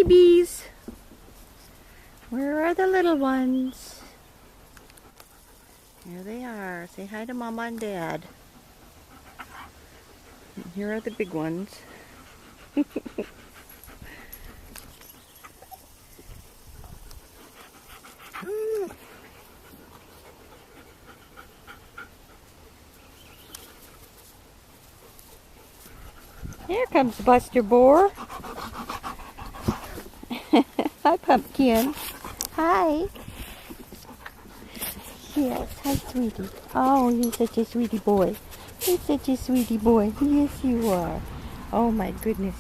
babies? Where are the little ones? Here they are. Say hi to Mama and Dad. Here are the big ones. Here comes Buster Boar. Hi, Pumpkin. Hi. Yes, hi, sweetie. Oh, you're such a sweetie boy. You're such a sweetie boy. Yes, you are. Oh, my goodness.